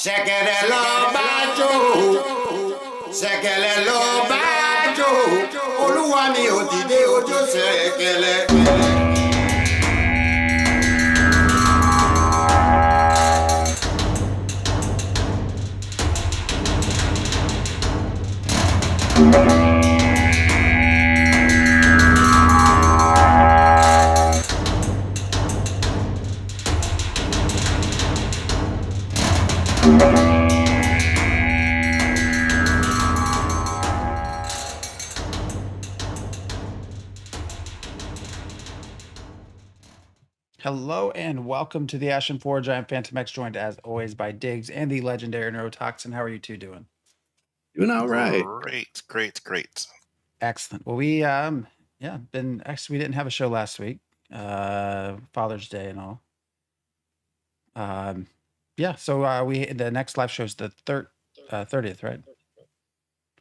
Ṣẹ̀kẹ̀rẹ̀ lọ bá jó, ṣẹ̀kẹ̀rẹ̀ lọ bá jó, olúwa mi ò dìde ojú ṣẹ̀kẹ̀rẹ̀. Hello and welcome to the Ashen Forge. I'm Phantom X, joined as always by Diggs and the legendary Neurotoxin. How are you two doing? Doing all right. Great. Excellent. Well, we we didn't have a show last week, Father's Day and all. So the next live show is the 30th, right?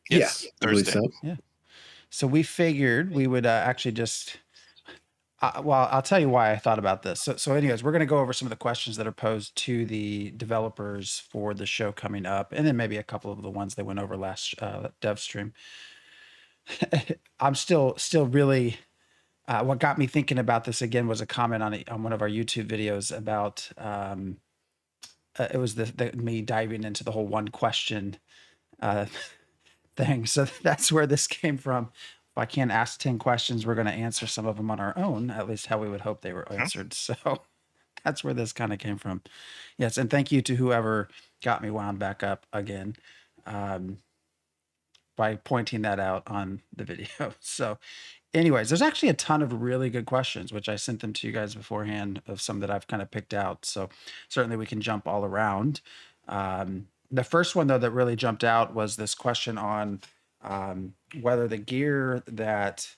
Yes, I believe Thursday. so. Yeah. So we figured we would actually just. I'll tell you why I thought about this. So anyways, we're going to go over some of the questions that are posed to the developers for the show coming up, and then maybe a couple of the ones they went over last dev stream. I'm still really. What got me thinking about this again was a comment on one of our YouTube videos about it was me diving into the whole one question thing. So that's where this came from. If I can't ask 10 questions, we're going to answer some of them on our own, at least how we would hope they were answered. So that's where this kind of came from. Yes. And thank you to whoever got me wound back up again by pointing that out on the video. So anyways, there's actually a ton of really good questions, which I sent them to you guys beforehand of some that I've kind of picked out. So certainly we can jump all around. The first one, though, that really jumped out was this question on whether the gear that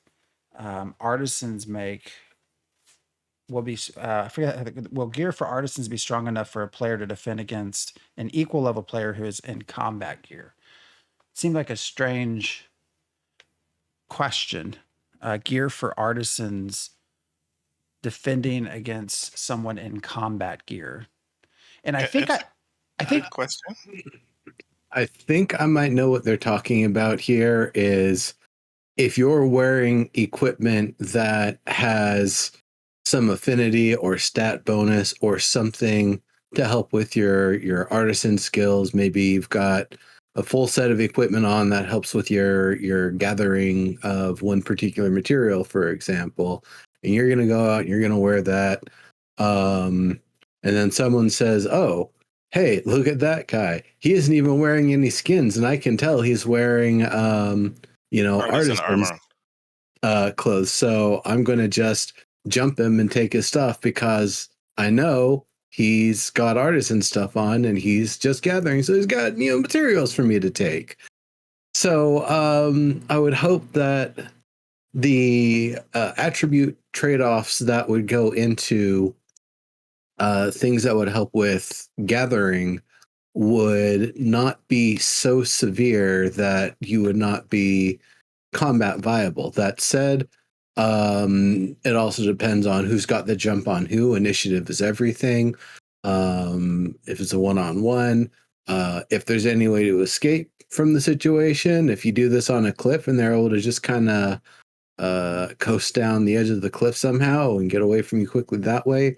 artisans make will be, will gear for artisans be strong enough for a player to defend against an equal level player who is in combat gear? It seemed like a strange question. Gear for artisans defending against someone in combat gear. And I think question. I think I might know what they're talking about here is if you're wearing equipment that has some affinity or stat bonus or something to help with your artisan skills, maybe you've got a full set of equipment on that helps with your gathering of one particular material, for example, and you're going to go out and you're going to wear that. And then someone says, oh, hey, look at that guy. He isn't even wearing any skins, and I can tell he's wearing, artisan's clothes. So I'm going to just jump him and take his stuff because I know he's got artisan stuff on and he's just gathering. So he's got, materials for me to take. So I would hope that the attribute trade-offs that would go into things that would help with gathering would not be so severe that you would not be combat viable. That said, it also depends on who's got the jump on who. Initiative is everything. If it's a one-on-one, if there's any way to escape from the situation, if you do this on a cliff and they're able to just kind of coast down the edge of the cliff somehow and get away from you quickly that way,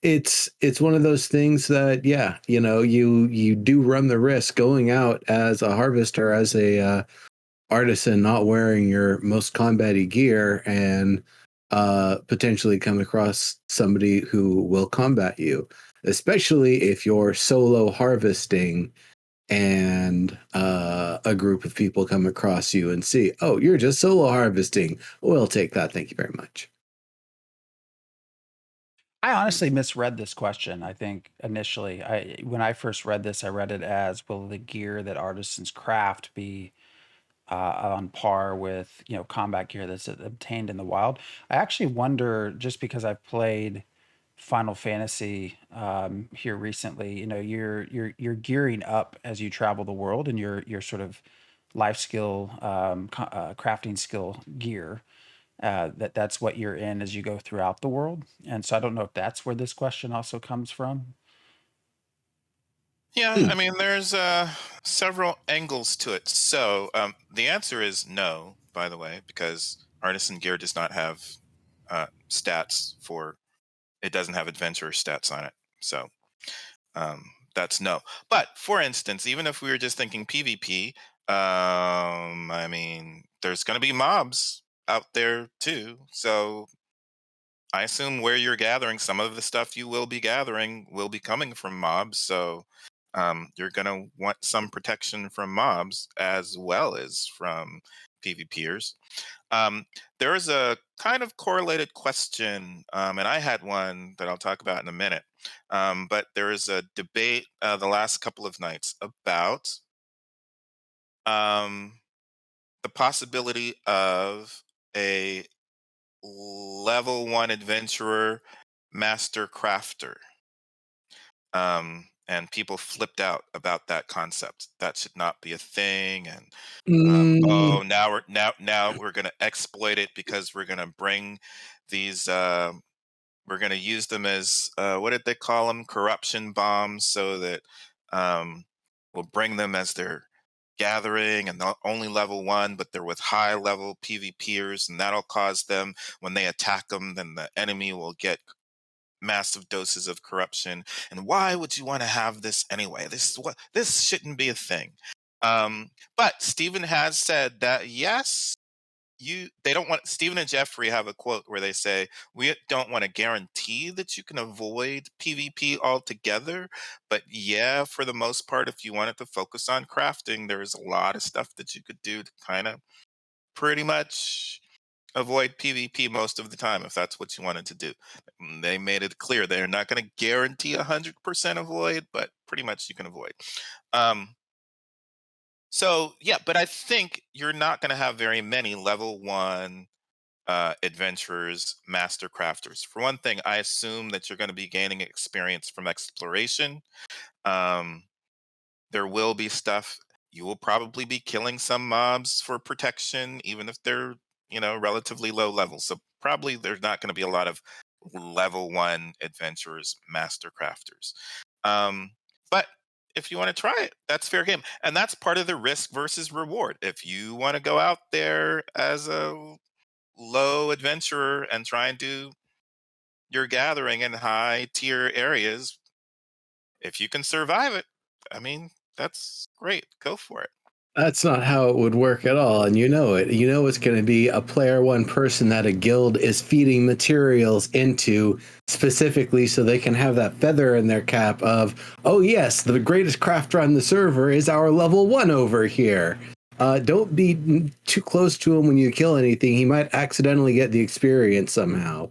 it's one of those things that, you do run the risk going out as a harvester, as a artisan, not wearing your most combat-y gear and potentially come across somebody who will combat you, especially if you're solo harvesting and a group of people come across you and see, oh, you're just solo harvesting. We'll take that. Thank you very much. I honestly misread this question. I think initially, when I first read this, I read it as, will the gear that artisans craft be on par with combat gear that's obtained in the wild? I actually wonder, just because I've played Final Fantasy here recently, you're gearing up as you travel the world, and your sort of life skill, crafting skill gear. That's what you're in as you go throughout the world. And so I don't know if that's where this question also comes from. Yeah, I mean, there's several angles to it. So the answer is no, by the way, because Artisan gear does not have stats for. It doesn't have adventure stats on it. So um, that's no. But for instance, even if we were just thinking PvP, I mean, there's going to be mobs out there too. So I assume where you're gathering, some of the stuff you will be gathering will be coming from mobs. So you're going to want some protection from mobs as well as from PvPers. Um, there is a kind of correlated question, and I had one that I'll talk about in a minute. But there is a debate the last couple of nights about um, the possibility of a level one adventurer master crafter. And people flipped out about that concept. That should not be a thing. And Mm, oh, now we're going to exploit it because we're going to bring these. We're going to use them as what did they call them? Corruption bombs, so that we'll bring them as they're gathering and not only level one, but they're with high level PvPers, and that'll cause them when they attack them, then the enemy will get massive doses of corruption. And why would you want to have this anyway? This shouldn't be a thing. But Stephen has said that yes, they don't want. Stephen and Jeffrey have a quote where they say, we don't want to guarantee that you can avoid PvP altogether, but yeah, for the most part, if you wanted to focus on crafting, there's a lot of stuff that you could do to kind of pretty much avoid PvP most of the time if that's what you wanted to do. They made it clear they're not going to guarantee 100% avoid, but pretty much you can avoid. Um, so yeah, but I think you're not going to have very many level one adventurers, master crafters. For one thing, I assume that you're going to be gaining experience from exploration. Um, there will be stuff. You will probably be killing some mobs for protection, even if they're, relatively low level. So probably there's not going to be a lot of level one adventurers, master crafters. But if you want to try it, that's fair game. And that's part of the risk versus reward. If you want to go out there as a low adventurer and try and do your gathering in high tier areas, if you can survive it, I mean, that's great. Go for it. that's not how it would work at all, and you know it. You know it's going to be a player one person that a guild is feeding materials into specifically so they can have that feather in their cap of, oh yes, the greatest crafter on the server is our level one over here. Don't be too close to him when you kill anything. He might accidentally get the experience somehow.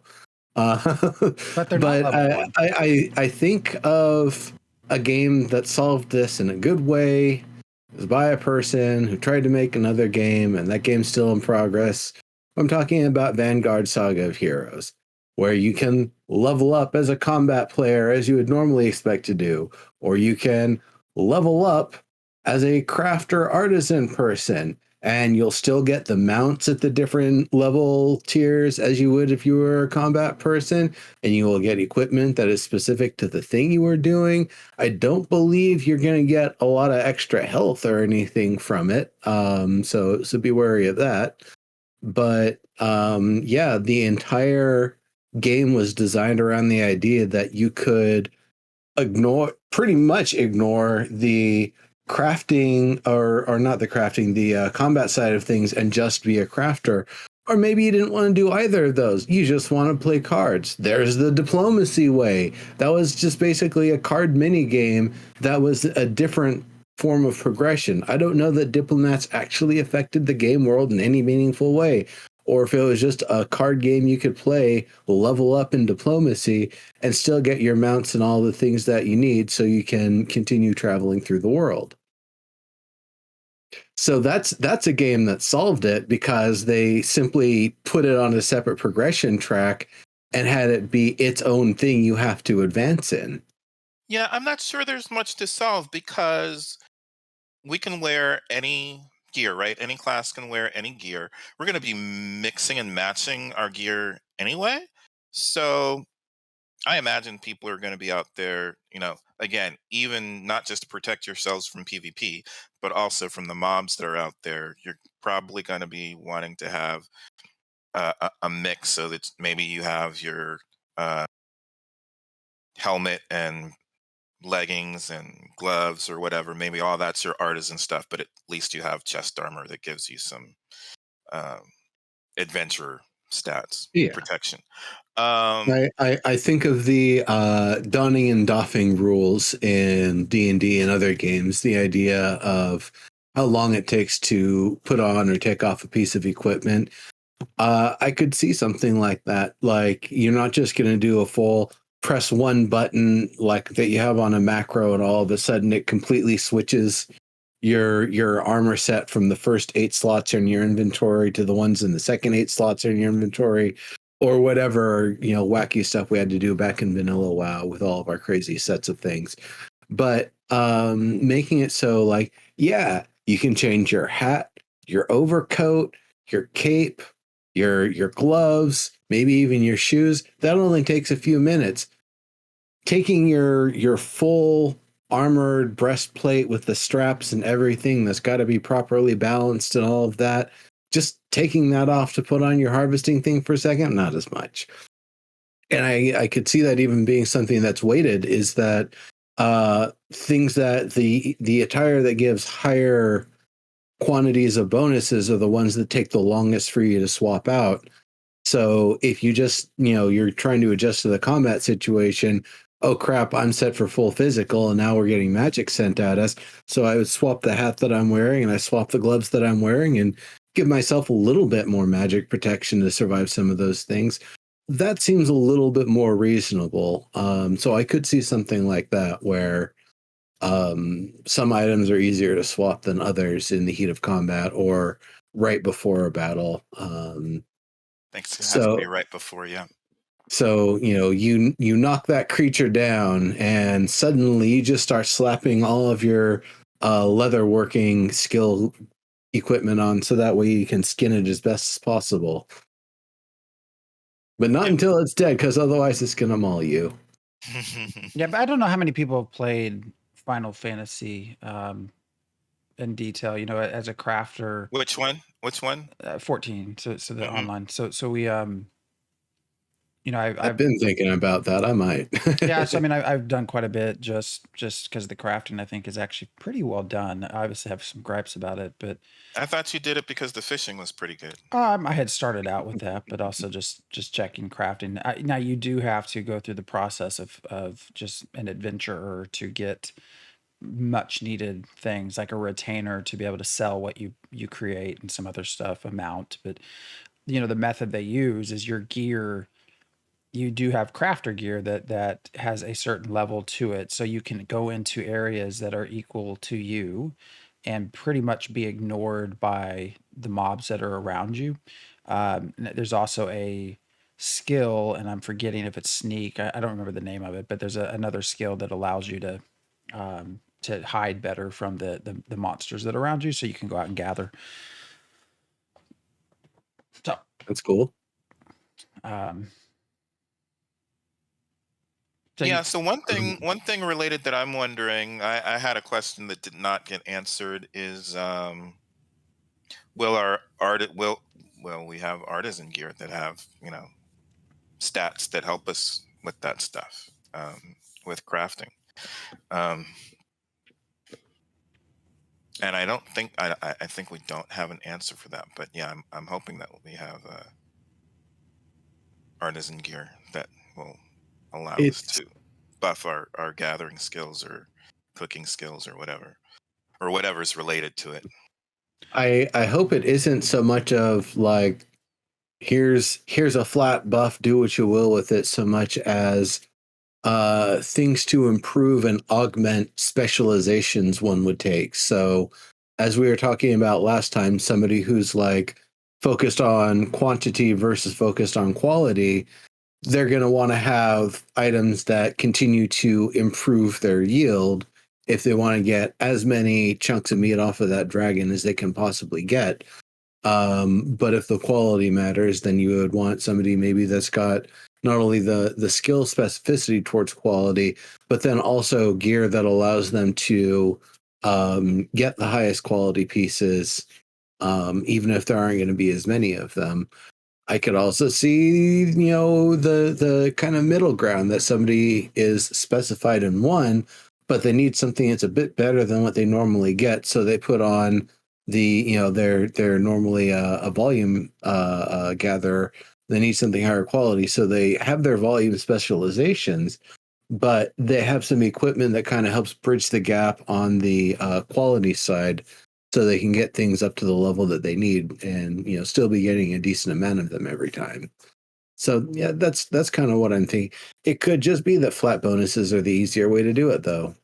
But they're not But level one. I think of a game that solved this in a good way. It was by a person who tried to make another game, and that game's still in progress. I'm talking about Vanguard Saga of Heroes, where you can level up as a combat player as you would normally expect to do, or you can level up as a crafter artisan person, and you'll still get the mounts at the different level tiers as you would if you were a combat person, and you will get equipment that is specific to the thing you were doing. I don't believe you're going to get a lot of extra health or anything from it, so be wary of that. But yeah, the entire game was designed around the idea that you could pretty much ignore the crafting, or not the crafting, the combat side of things, and just be a crafter. Or maybe you didn't want to do either of those. You just want to play cards. There's the diplomacy way. That was just basically a card mini game that was a different form of progression. I don't know that diplomats actually affected the game world in any meaningful way, or if it was just a card game you could play, level up in diplomacy, and still get your mounts and all the things that you need so you can continue traveling through the world. So that's a game that solved it because they simply put it on a separate progression track and had it be its own thing you have to advance in. Yeah, I'm not sure there's much to solve because we can wear any gear, right? Any class can wear any gear. We're going to be mixing and matching our gear anyway. So I imagine people are going to be out there, again, even not just to protect yourselves from PvP, but also from the mobs that are out there. You're probably going to be wanting to have a mix, so that maybe you have your uh, helmet and leggings and gloves or whatever. Maybe all that's your artisan stuff, but at least you have chest armor that gives you some um, adventure stats Yeah. protection. Um, I think of the donning and doffing rules in D&D and other games, the idea of how long it takes to put on or take off a piece of equipment. I could see something like that. Like, you're not just going to do a full press one button like that you have on a macro, and all of a sudden it completely switches your armor set from the first 8 slots in your inventory to the ones in the second 8 slots in your inventory, or whatever, wacky stuff we had to do back in vanilla WoW with all of our crazy sets of things. But making it so, like, yeah, you can change your hat, your overcoat, your cape, your gloves, maybe even your shoes. That only takes a few minutes. Taking your full armored breastplate with the straps and everything that's got to be properly balanced and all of that, just taking that off to put on your harvesting thing for a second, not as much. And I could see that even being something that's weighted, is that things that the attire that gives higher quantities of bonuses are the ones that take the longest for you to swap out. So if you just, you're trying to adjust to the combat situation, oh crap, I'm set for full physical and now we're getting magic sent at us. So I would swap the hat that I'm wearing and I swap the gloves that I'm wearing and give myself a little bit more magic protection to survive some of those things. That seems a little bit more reasonable. So I could see something like that where some items are easier to swap than others in the heat of combat or right before a battle. Thanks. It has to be So right before, yeah. so you knock that creature down, and suddenly you just start slapping all of your leather working skill equipment on, so that way you can skin it as best as possible. But not Yep. until it's dead, because otherwise it's gonna maul you. Yeah, but I don't know how many people have played Final Fantasy in detail. As a crafter, Which one? 14. So the Hmm. online. So we I've I've been thinking about that. I might. yeah. So I mean, I've done quite a bit just because the crafting I think is actually pretty well done. I obviously have some gripes about it, but I thought you did it because the fishing was pretty good. I had started out with that, but also just checking crafting. Now you do have to go through the process of just an adventurer to get much needed things like a retainer to be able to sell what you create and some other stuff, a mount. But the method they use is your gear. You do have crafter gear that has a certain level to it, so you can go into areas that are equal to you and pretty much be ignored by the mobs that are around you. There's also a skill, and I'm forgetting if it's sneak. I don't remember the name of it, but there's another skill that allows you to hide better from the monsters that are around you, so you can go out and gather. So, That's cool. um, so Yeah. you, So one thing related that I'm wondering, I had a question that did not get answered. Is will our art will well we have artisan gear that have stats that help us with that stuff, with crafting. Um, and I don't think I think we don't have an answer for that. But yeah, I'm hoping that we have artisan gear that will allow us It's to buff our gathering skills or cooking skills or whatever's related to it. I hope it isn't so much of like, here's a flat buff, do what you will with it, so much as things to improve and augment specializations one would take. So as we were talking about last time, somebody who's like focused on quantity versus focused on quality, they're going to want to have items that continue to improve their yield if they want to get as many chunks of meat off of that dragon as they can possibly get. But if the quality matters, then you would want somebody maybe that's got not only the skill specificity towards quality, but then also gear that allows them to get the highest quality pieces, even if there aren't going to be as many of them. I could also see, the kind of middle ground that somebody is specified in one, but they need something that's a bit better than what they normally get, so they put on they're normally a volume gatherer. They need something higher quality, so they have their volume specializations, but they have some equipment that kind of helps bridge the gap on the quality side, so they can get things up to the level that they need, and still be getting a decent amount of them every time. So yeah, that's kind of what I'm thinking. It could just be that flat bonuses are the easier way to do it, though.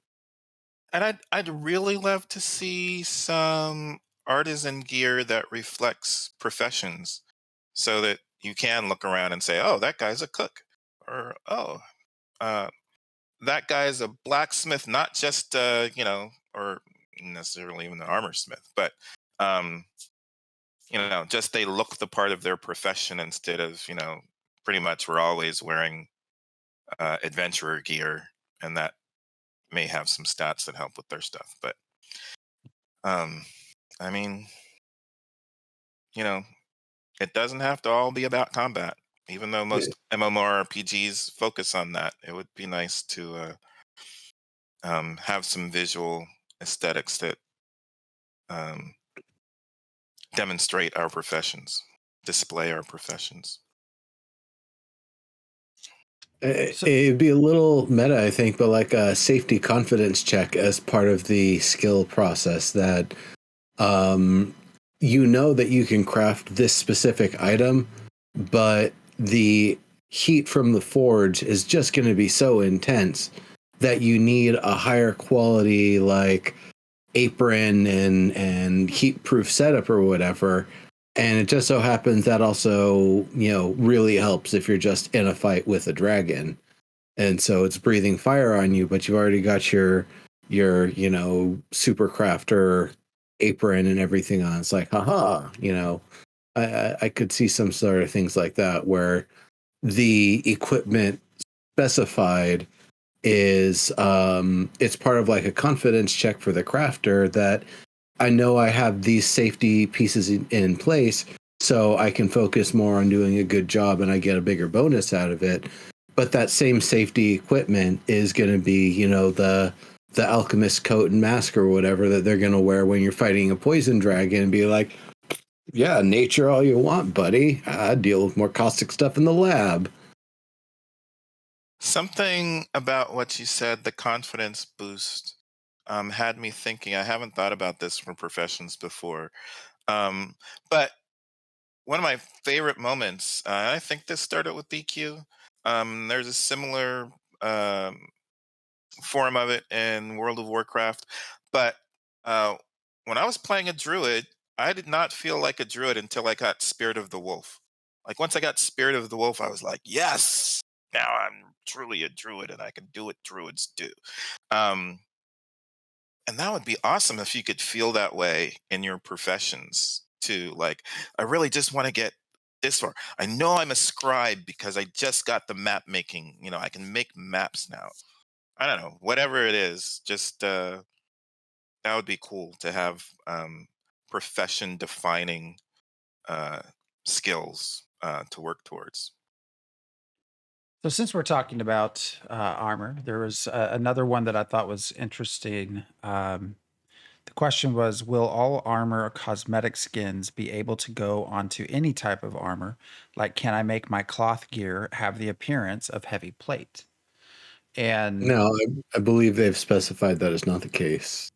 And I'd really love to see some artisan gear that reflects professions, so that you can look around and say, "Oh, that guy's a cook," or "Oh, uh, that guy's a blacksmith," not just or necessarily even an armor smith, but um, just they look the part of their profession, instead of pretty much we're always wearing adventurer gear, and that may have some stats that help with their stuff. But um, I mean, you know, it doesn't have to all be about combat. Even though Yeah. most MMORPGs focus on that, it would be nice to have some visual aesthetics that um, demonstrate our professions, display our professions. So, It'd be a little meta, I think, but like a safety confidence check as part of the skill process, that that you can craft this specific item, but the heat from the forge is just going to be so intense that you need a higher quality, like apron and heat proof setup or whatever. And it just so happens that also, really helps if you're just in a fight with a dragon. And so it's breathing fire on you, but you've already got your super crafter apron and everything on. It's like, haha, I could see some sort of things like that where the equipment specified is it's part of like a confidence check for the crafter, that I know I have these safety pieces in place, so I can focus more on doing a good job and I get a bigger bonus out of it. But that same safety equipment is going to be, the alchemist coat and mask or whatever that they're going to wear when you're fighting a poison dragon, and be like, yeah, nature all you want, buddy. I deal with more caustic stuff in the lab. Something about what you said, the confidence boost, had me thinking. I haven't thought about this for professions before, but one of my favorite moments, I think this started with DQ. There's a similar um, form of it in World of Warcraft, but uh, when I was playing a druid, I did not feel like a druid until I got Spirit of the Wolf. Like once I got Spirit of the Wolf, I was like, yes, now I'm truly a druid and I can do what druids do. Um, and that would be awesome if you could feel that way in your professions too. Like, I really just want to get this far. I know I'm a scribe because I just got the map making. I can make maps now. I don't know, whatever it is. Just that would be cool to have profession defining uh, skills to work towards. so since we're talking about armor, there was another one that I thought was interesting. The question was, will all armor or cosmetic skins be able to go onto any type of armor? Like, can I make my cloth gear have the appearance of heavy plate? And No, I believe they've specified that is not the case.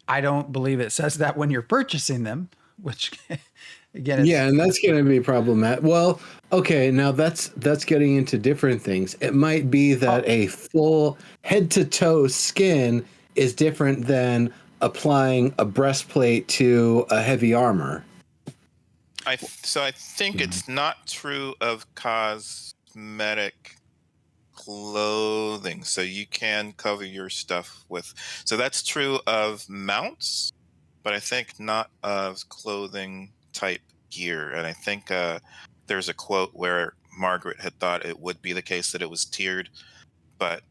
I don't believe it says that when you're purchasing them, which again, it's Yeah, and that's going to be problematic. Well, okay, now that's getting into different things. It might be that oh, a full head to toe skin is different than applying a breastplate to a heavy armor. So I think Mhm. it's not true of cosmetic clothing. So you can cover your stuff with. So that's true of mounts, but I think not of clothing type gear. And I think there's a quote where Margaret had thought it would be the case that it was tiered, but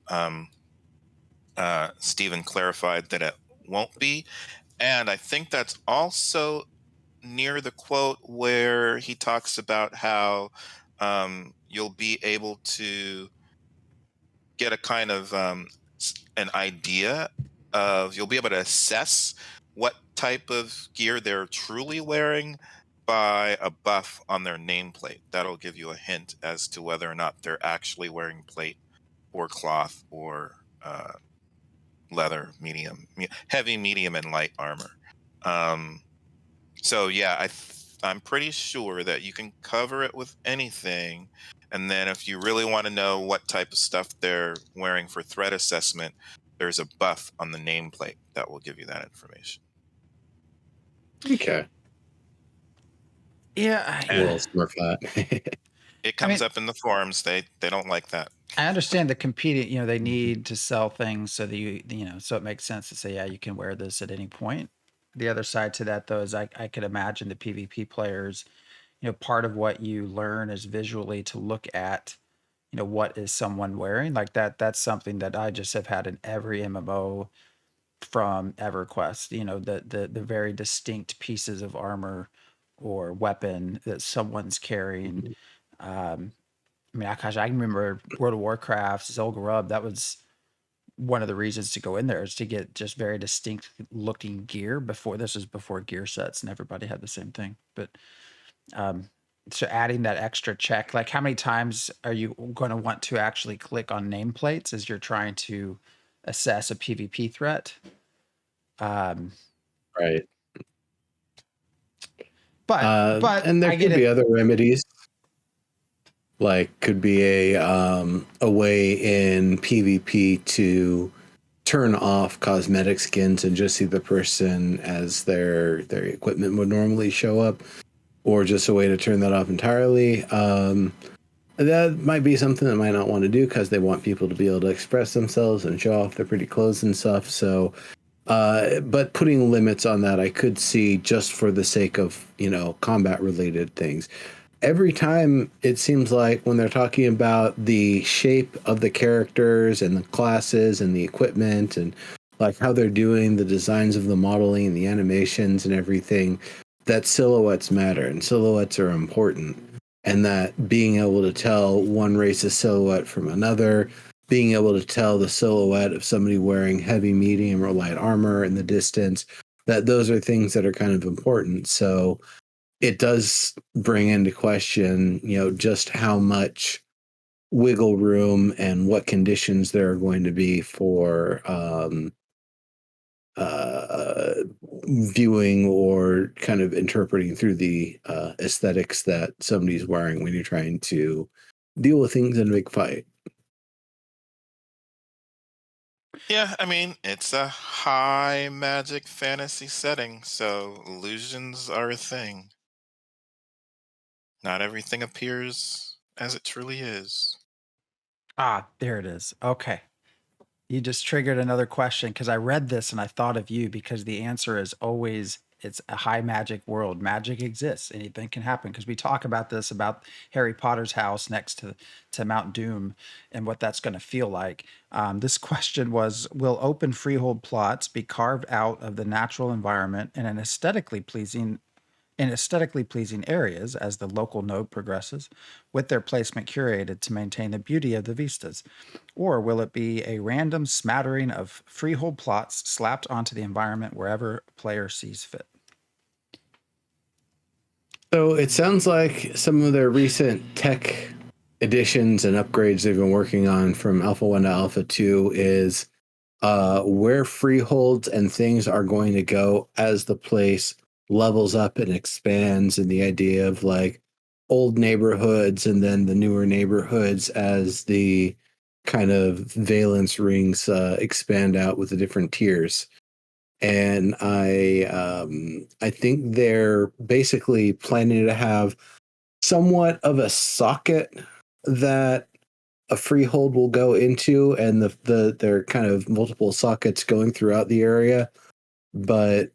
Stephen clarified that it won't be. And I think that's also near the quote where he talks about how you'll be able to get a kind of an idea of, you'll be able to assess what type of gear they're truly wearing by a buff on their nameplate. That'll give you a hint as to whether or not they're actually wearing plate or cloth or leather, heavy, medium, and light armor. So yeah, I'm pretty sure that you can cover it with anything. And then if you really want to know what type of stuff they're wearing for threat assessment, there's a buff on the nameplate that will give you that information. Okay. Yeah. A little smurf that. It comes up in the forums. They don't like that. I understand the competing, they need to sell things so that so it makes sense to say, yeah, you can wear this at any point. The other side to that, though, is I could imagine the PvP players, part of what you learn is visually to look at, what is someone wearing like that. That's something that I just have had in every MMO from EverQuest, the very distinct pieces of armor or weapon that someone's carrying. I mean, gosh, I remember World of Warcraft, Zul'Gurub. That was one of the reasons to go in there, is to get just very distinct looking gear. This was before gear sets, and everybody had the same thing. But so adding that extra check, like how many times are you going to want to actually click on nameplates as you're trying to assess a PvP threat? Right. But and there could be other remedies. Like could be a way in PvP to turn off cosmetic skins and just see the person as their equipment would normally show up, or just a way to turn that off entirely. That might be something that might not want to do because they want people to be able to express themselves and show off their pretty clothes and stuff. So, but putting limits on that, I could see just for the sake of, combat related things. Every time it seems like when they're talking about the shape of the characters and the classes and the equipment and like how they're doing the designs of the modeling and the animations and everything, that silhouettes matter and silhouettes are important. And that being able to tell one race's silhouette from another, being able to tell the silhouette of somebody wearing heavy, medium, or light armor in the distance, that those are things that are kind of important. So it does bring into question, just how much wiggle room and what conditions there are going to be for viewing or kind of interpreting through the aesthetics that somebody's wearing when you're trying to deal with things in a big fight. Yeah, I mean, it's a high magic fantasy setting, so illusions are a thing. Not everything appears as it truly is. There it is. Okay. You just triggered another question because I read this and I thought of you, because the answer is always, it's a high magic world. Magic exists. Anything can happen, because we talk about this, about Harry Potter's house next to Mount Doom and what that's going to feel like. This question was, will open freehold plots be carved out of the natural environment in aesthetically pleasing areas as the local node progresses, with their placement curated to maintain the beauty of the vistas? Or will it be a random smattering of freehold plots slapped onto the environment wherever a player sees fit? So it sounds like some of their recent tech additions and upgrades they've been working on from Alpha 1 to Alpha 2 is where freeholds and things are going to go as the place levels up and expands, and the idea of like old neighborhoods and then the newer neighborhoods as the kind of valence rings expand out with the different tiers. And I think they're basically planning to have somewhat of a socket that a freehold will go into, and there are kind of multiple sockets going throughout the area. But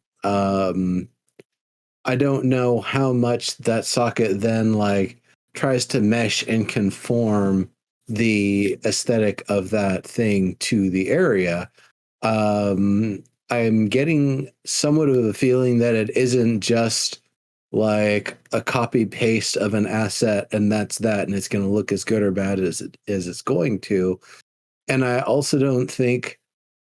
I don't know how much that socket then like tries to mesh and conform the aesthetic of that thing to the area. I'm getting somewhat of a feeling that it isn't just like a copy paste of an asset and that's that, and it's going to look as good or bad as it's going to. And I also don't think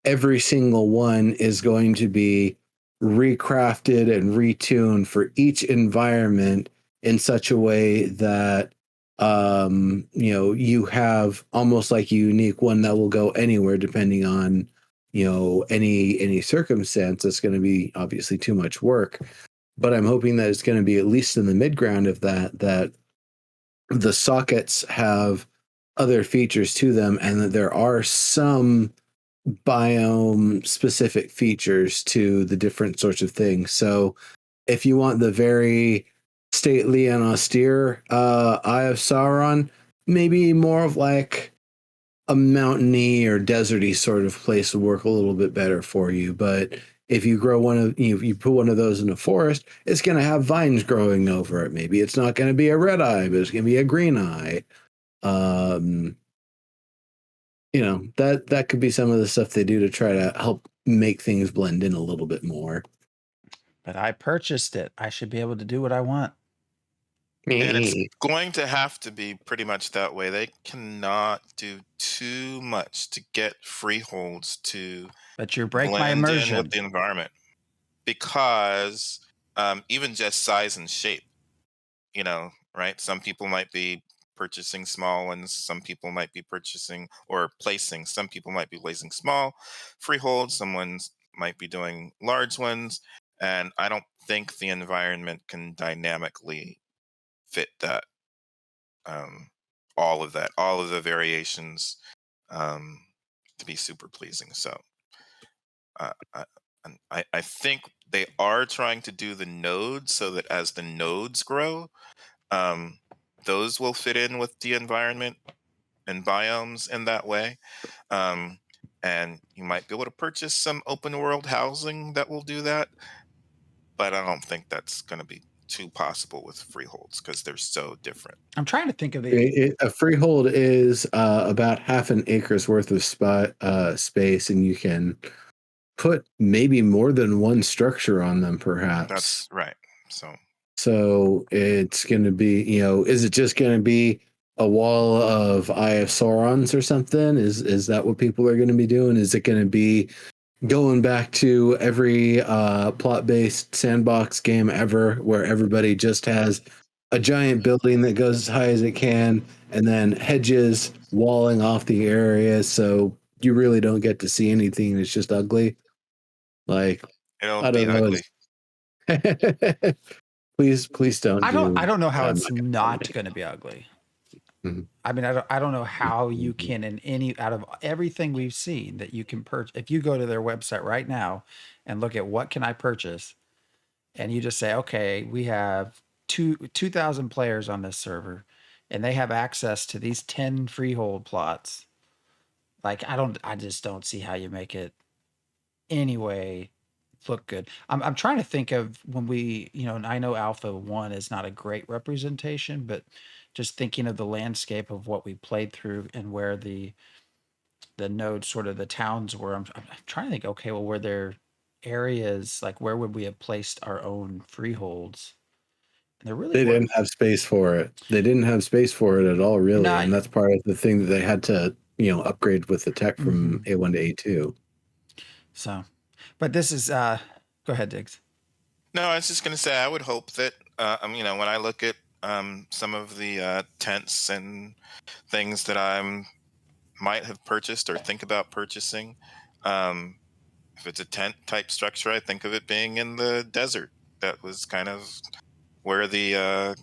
every single one is going to be recrafted and retuned for each environment in such a way that you have almost like a unique one that will go anywhere depending on any circumstance. That's going to be obviously too much work, but I'm hoping that it's going to be at least in the mid ground of that the sockets have other features to them and that there are some biome specific features to the different sorts of things. So if you want the very stately and austere Eye of Sauron, maybe more of like a mountainy or deserty sort of place would work a little bit better for you. But if you grow you put one of those in a forest, it's going to have vines growing over it. Maybe it's not going to be a red eye, but it's going to be a green eye. That could be some of the stuff they do to try to help make things blend in a little bit more. But I purchased it. I should be able to do what I want. And it's going to have to be pretty much that way. They cannot do too much to get freeholds to But you break my blend in immersion. with the environment, because even just size and shape, right? Some people might be purchasing small ones. Some people might be purchasing or placing. Some people might be placing small freeholds. Someone might be doing large ones. And I don't think the environment can dynamically fit that. All of the variations, to be super pleasing. So I think they are trying to do the nodes so that as the nodes grow, those will fit in with the environment and biomes in that way. And you might be able to purchase some open world housing that will do that, but I don't think that's going to be too possible with freeholds because they're so different. I'm trying to think of the A freehold is about half an acre's worth of space, and you can put maybe more than one structure on them, perhaps. That's right. So it's going to be, is it just going to be a wall of Eye of Saurons or something? Is that what people are going to be doing? Is it going to be going back to every plot-based sandbox game ever where everybody just has a giant building that goes as high as it can and then hedges walling off the area so you really don't get to see anything? It's just ugly. Like, It'll I be don't know. ugly. Please don't. I don't know how it's not going to be ugly. Mm-hmm. I mean, I don't know how you can, in any, out of everything we've seen, that you can purchase. If you go to their website right now and look at what can I purchase, and you just say, okay, we have 2,000 players on this server, and they have access to these 10 freehold plots. Like, I just don't see how you make it anyway look good. I'm trying to think of when we, and I know Alpha 1 is not a great representation, but just thinking of the landscape of what we played through and where the nodes, sort of the towns were. I'm trying to think, okay, well, were there areas, like where would we have placed our own freeholds? And there really They didn't have space for it. They didn't have space for it at all, really. No, and that's part of the thing that they had to, upgrade with the tech from A1 to A2. So, but this is, go ahead, Diggs. No, I was just going to say, I would hope that, when I look at some of the tents and things that I might have purchased or think about purchasing, if it's a tent type structure, I think of it being in the desert. That was kind of where the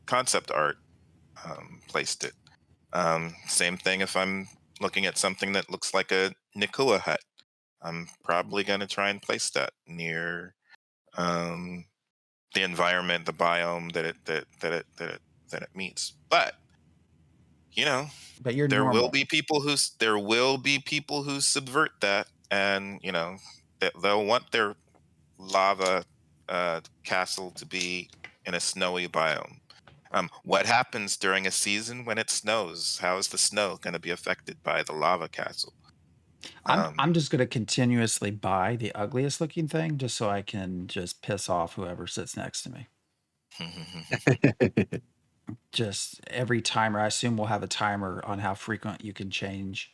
concept art placed it. Same thing if I'm looking at something that looks like a Nakua hut. I'm probably going to try and place that near the environment, the biome that it meets. But But you're there normal. will be people who subvert that, and they'll want their lava castle to be in a snowy biome. What happens during a season when it snows? How is the snow going to be affected by the lava castle? I'm just gonna continuously buy the ugliest looking thing just so I can just piss off whoever sits next to me. Just every timer, I assume we'll have a timer on how frequent you can change.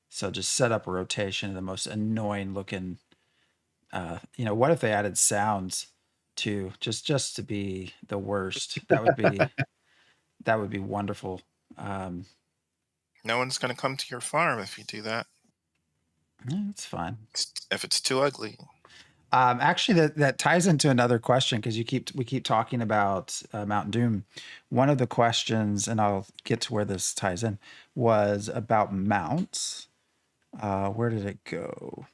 So just set up a rotation of the most annoying looking. What if they added sounds to just to be the worst? That would be wonderful. No one's going to come to your farm if you do that. It's fine. If it's too ugly. Actually, that ties into another question because we keep talking about Mount Doom. One of the questions, and I'll get to where this ties in, was about mounts. Where did it go?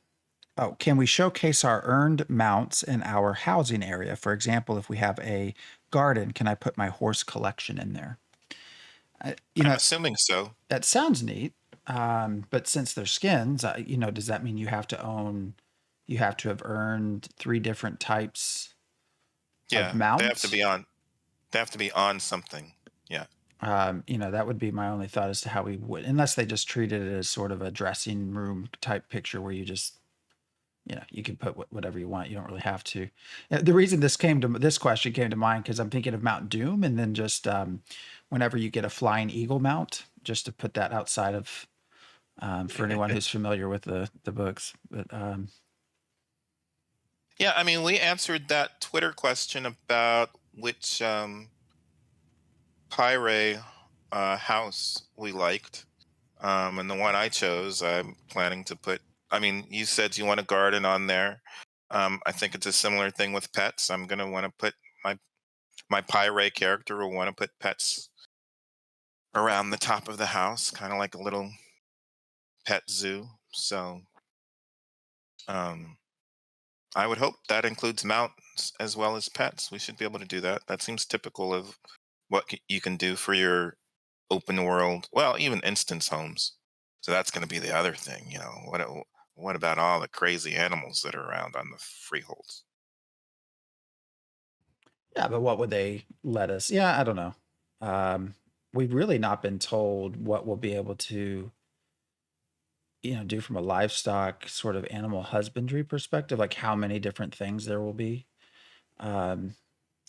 Oh, can we showcase our earned mounts in our housing area? For example, if we have a garden, can I put my horse collection in there? I'm assuming so. That sounds neat. But since they're skins, does that mean you have to have earned 3 different types of mounts? They have to be on something. Yeah. That would be my only thought as to how we would, unless they just treated it as sort of a dressing room type picture where you just, you can put whatever you want. You don't really have to. The reason this question came to mind because I'm thinking of Mount Doom, and then just whenever you get a flying eagle mount, just to put that outside of for anyone who's familiar with the books. But yeah, I mean, we answered that Twitter question about which Pyre house we liked, and the one I chose, I'm planning to put. I mean, you said you want a garden on there. I think it's a similar thing with pets. I'm gonna want to put my Pyre character will want to put pets around the top of the house, kind of like a little pet zoo. So, I would hope that includes mounts as well as pets. We should be able to do that. That seems typical of what you can do for your open world, well, even instance homes. So that's going to be the other thing. What about all the crazy animals that are around on the freeholds? yeah, but what would they let us? Yeah, I don't know. We've really not been told what we'll be able to, do from a livestock sort of animal husbandry perspective, like how many different things there will be. Um,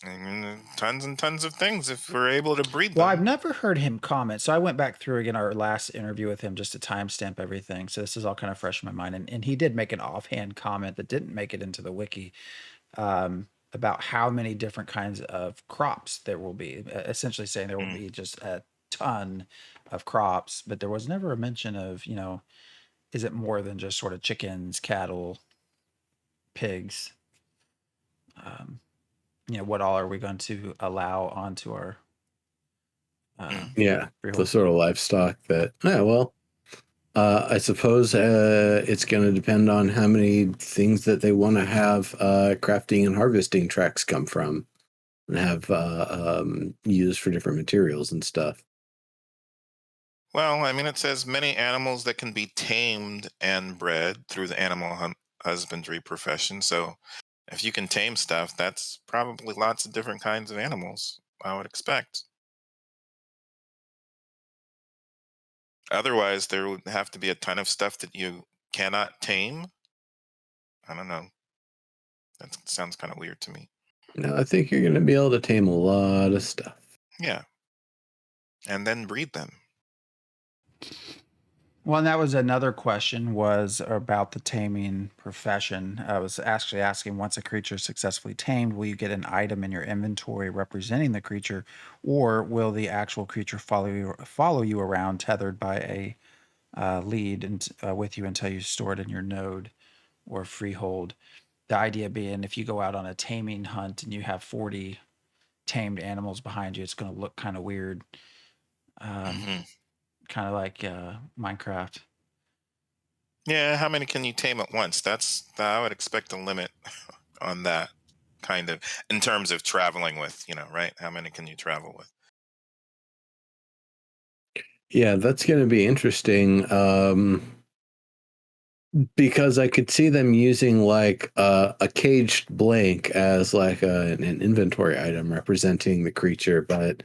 I mean, tons and tons of things if we're able to breed them. Well, I've never heard him comment. So I went back through again our last interview with him just to timestamp everything. So this is all kind of fresh in my mind. And he did make an offhand comment that didn't make it into the wiki about how many different kinds of crops there will be, essentially saying there will be just a ton of crops. But there was never a mention of, is it more than just sort of chickens, cattle, pigs? What all are we going to allow onto our the freehold? sort of livestock that I suppose it's going to depend on how many things that they want to have crafting and harvesting tracks come from and have used for different materials and stuff. Well, I mean, it says many animals that can be tamed and bred through the animal husbandry profession. So if you can tame stuff, that's probably lots of different kinds of animals, I would expect. Otherwise, there would have to be a ton of stuff that you cannot tame. I don't know. That sounds kind of weird to me. No, I think you're going to be able to tame a lot of stuff. Yeah. And then breed them. Well, and that was another question was about the taming profession. I was actually asking, once a creature is successfully tamed, will you get an item in your inventory representing the creature, or will the actual creature follow you around tethered by a lead and with you until you store it in your node or freehold? The idea being, if you go out on a taming hunt and you have 40 tamed animals behind you, it's going to look kind of weird. Kind of like Minecraft. Yeah, how many can you tame at once? I would expect a limit on that kind of, in terms of traveling with, right? How many can you travel with? Yeah, that's going to be interesting because I could see them using like a caged blank as like an inventory item representing the creature, but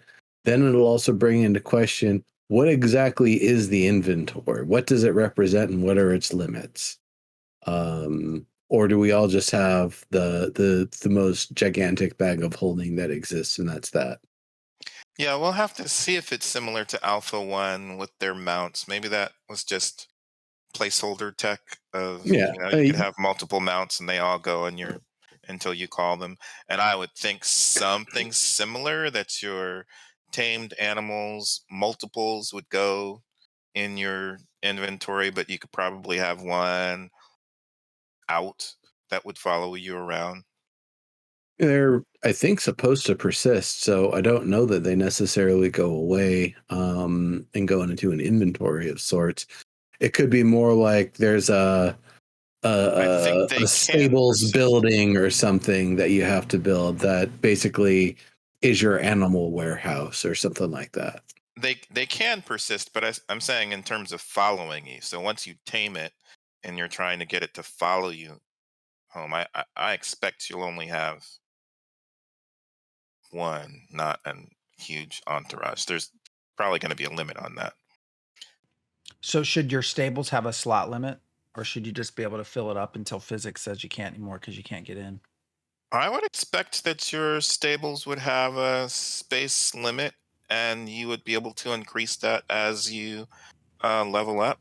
then it'll also bring into question what exactly is the inventory? What does it represent and what are its limits? Or do we all just have the most gigantic bag of holding that exists and that's that? Yeah, we'll have to see if it's similar to Alpha 1 with their mounts. Maybe that was just placeholder tech of, Yeah. you could have multiple mounts and they all go in your until you call them. And I would think something similar that your tamed animals multiples would go in your inventory, but you could probably have one out that would follow you around. They're, I think, supposed to persist, so I don't know that they necessarily go away and go into an inventory of sorts. It could be more like there's I think they a can stables persist. building or something that you have to build that basically is your animal warehouse or something like that. They can persist, but I'm saying in terms of following you. So once you tame it and you're trying to get it to follow you home, I expect you'll only have one, not a huge entourage. There's probably going to be a limit on that. So should your stables have a slot limit, or should you just be able to fill it up until physics says you can't anymore because you can't get in? I would expect that your stables would have a space limit, and you would be able to increase that as you level up.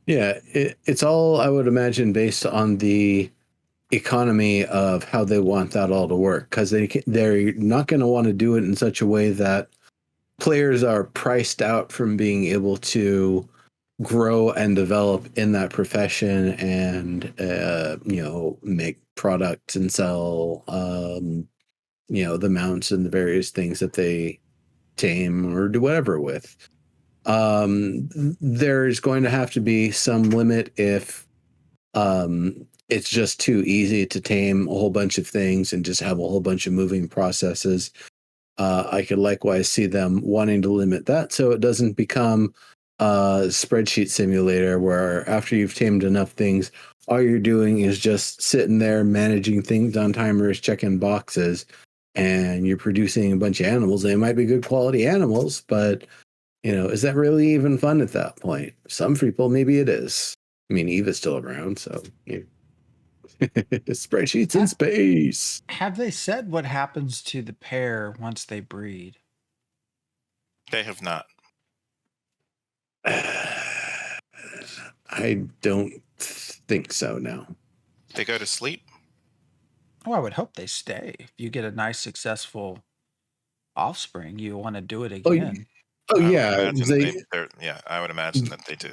Yeah, it's all, I would imagine, based on the economy of how they want that all to work, because they're not going to want to do it in such a way that players are priced out from being able to grow and develop in that profession and make products and sell the mounts and the various things that they tame or do whatever with. There's going to have to be some limit if it's just too easy to tame a whole bunch of things and just have a whole bunch of moving processes. I could likewise see them wanting to limit that so it doesn't become a spreadsheet simulator where after you've tamed enough things, all you're doing is just sitting there managing things on timers, checking boxes, and you're producing a bunch of animals. They might be good quality animals, but is that really even fun at that point? Some people, maybe it is. I mean, Eva's still around, so yeah. Spreadsheets in space. Have they said what happens to the pair once they breed? They have not. I don't think so, no. They go to sleep. Oh, I would hope they stay. If you get a nice, successful offspring, you want to do it again. Oh I would yeah, imagine I would imagine that they do.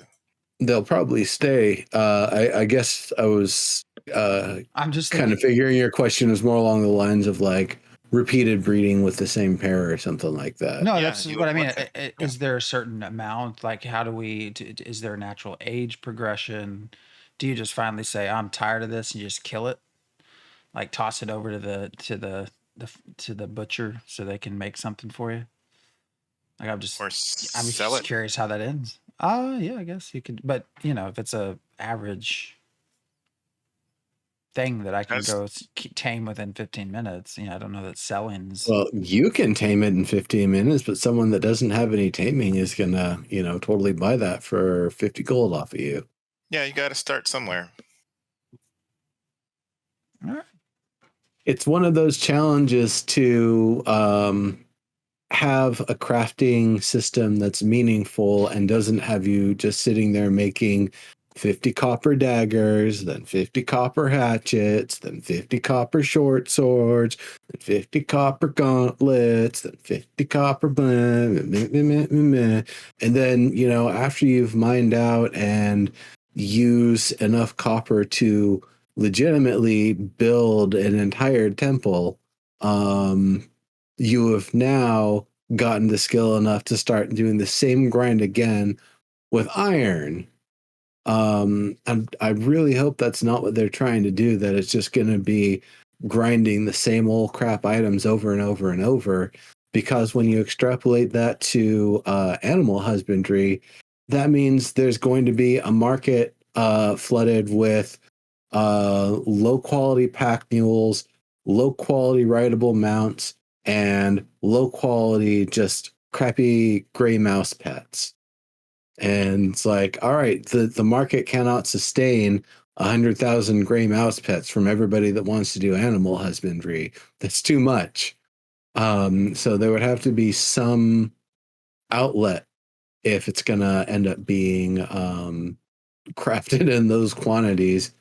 they'll probably stay. I guess I was I'm just kind of figuring your question was more along the lines of like repeated breeding with the same pair or something like that. No, Yeah, that's you what I would mean. want to. Is there a certain amount? Like, how do we? Is there a natural age progression? Do you just finally say, "I'm tired of this," and you just kill it? Like, toss it over to the butcher so they can make something for you? Like, Or I'm sell just it. curious how that ends. Yeah, I guess you could, but if it's a average thing that I can As go tame within 15 minutes, I don't know that selling's. Well, you can tame it in 15 minutes, but someone that doesn't have any taming is gonna, totally buy that for 50 gold off of you. Yeah, you got to start somewhere. All right. It's one of those challenges to have a crafting system that's meaningful and doesn't have you just sitting there making 50 copper daggers, then 50 copper hatchets, then 50 copper short swords, then 50 copper gauntlets, then 50 copper and then after you've mined out and use enough copper to legitimately build an entire temple, you have now gotten the skill enough to start doing the same grind again with iron. And I really hope that's not what they're trying to do, that it's just going to be grinding the same old crap items over and over and over. Because when you extrapolate that to animal husbandry, that means there's going to be a market flooded with low quality pack mules, low quality rideable mounts, and low quality, just crappy gray mouse pets. And it's like, all right, the market cannot sustain 100,000 gray mouse pets from everybody that wants to do animal husbandry. That's too much. So there would have to be some outlet if it's gonna end up being crafted in those quantities.